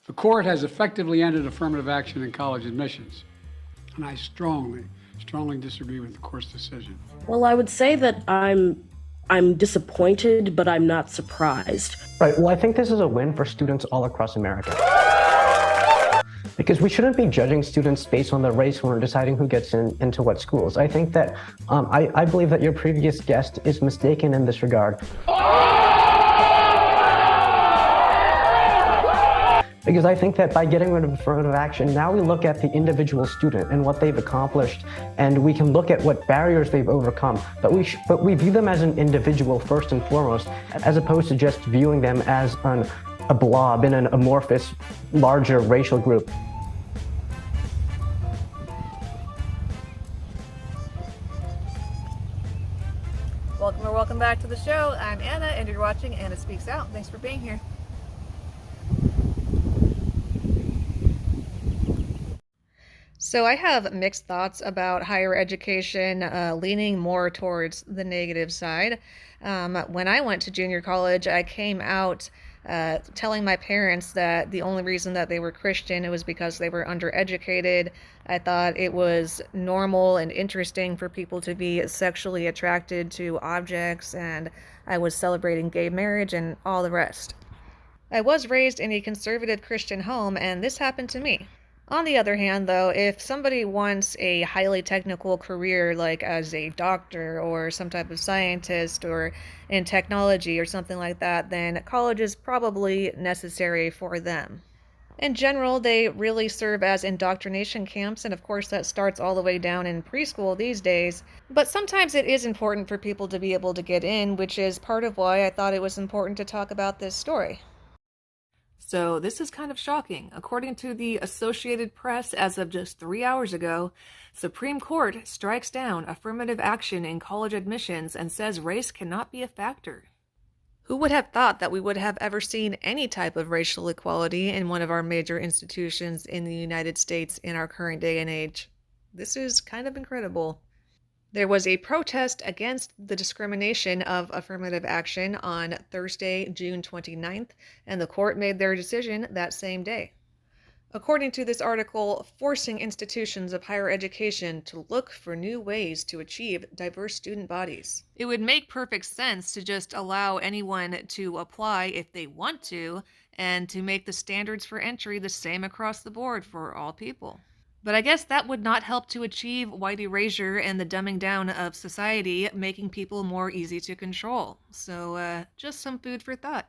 The court has effectively ended affirmative action in college admissions, and I strongly disagree with the court's decision. Well, I would say that I'm disappointed, but I'm not surprised. Right, well, I think this is a win for students all across America. Because we shouldn't be judging students based on their race when we're deciding who gets into what schools. I think that, I believe that your previous guest is mistaken in this regard. Because I think that by getting rid of affirmative action, now we look at the individual student and what they've accomplished, and we can look at what barriers they've overcome. But we view them as an individual first and foremost, as opposed to just viewing them as a blob in an amorphous, larger racial group. Welcome back to the show. I'm Anna, and you're watching Anna Speaks Out. Thanks for being here. So I have mixed thoughts about higher education, leaning more towards the negative side. When I went to junior college, I came out telling my parents that the only reason that they were Christian, it was because they were undereducated. I thought it was normal and interesting for people to be sexually attracted to objects, and I was celebrating gay marriage and all the rest. I was raised in a conservative Christian home, and this happened to me. On the other hand, though, if somebody wants a highly technical career, like as a doctor or some type of scientist or in technology or something like that, then college is probably necessary for them. In general, they really serve as indoctrination camps, and of course that starts all the way down in preschool these days. But sometimes it is important for people to be able to get in, which is part of why I thought it was important to talk about this story. So this is kind of shocking. According to the Associated Press, as of just 3 hours ago, Supreme Court strikes down affirmative action in college admissions and says race cannot be a factor. Who would have thought that we would have ever seen any type of racial equality in one of our major institutions in the United States in our current day and age? This is kind of incredible. There was a protest against the discrimination of affirmative action on Thursday, June 29th, and the court made their decision that same day. According to this article, forcing institutions of higher education to look for new ways to achieve diverse student bodies. It would make perfect sense to just allow anyone to apply if they want to, and to make the standards for entry the same across the board for all people. But I guess that would not help to achieve white erasure and the dumbing down of society, making people more easy to control. So just some food for thought.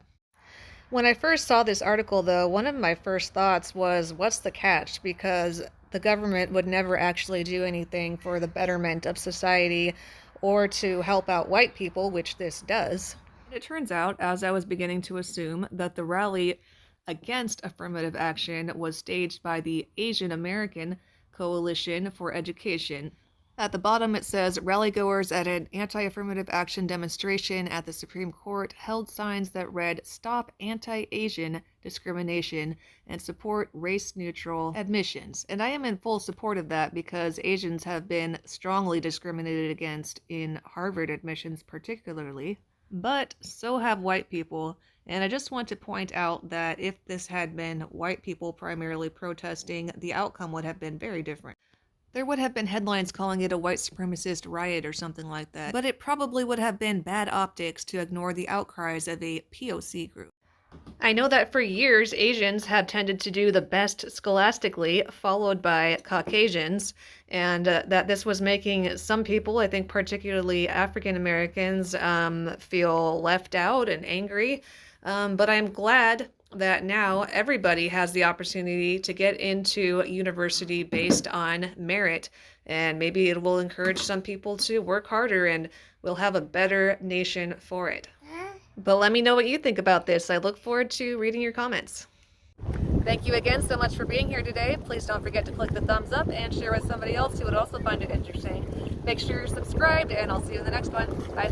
When I first saw this article, though, one of my first thoughts was, what's the catch? Because the government would never actually do anything for the betterment of society or to help out white people, which this does. It turns out, as I was beginning to assume, that the rally against affirmative action was staged by the Asian American Coalition for Education. At the bottom it says, rallygoers at an anti-affirmative action demonstration at the Supreme Court held signs that read, "Stop anti-Asian discrimination and support race-neutral admissions." And I am in full support of that because Asians have been strongly discriminated against in Harvard admissions particularly. But so have white people. And I just want to point out that if this had been white people primarily protesting, the outcome would have been very different. There would have been headlines calling it a white supremacist riot or something like that, but it probably would have been bad optics to ignore the outcries of a POC group. I know that for years, Asians have tended to do the best scholastically, followed by Caucasians, and that this was making some people, I think particularly African Americans, feel left out and angry. But I'm glad that now everybody has the opportunity to get into university based on merit, and maybe it will encourage some people to work harder and we'll have a better nation for it. But let me know what you think about this. I look forward to reading your comments. Thank you again so much for being here today. Please don't forget to click the thumbs up and share with somebody else who would also find it interesting. Make sure you're subscribed, and I'll see you in the next one. Bye.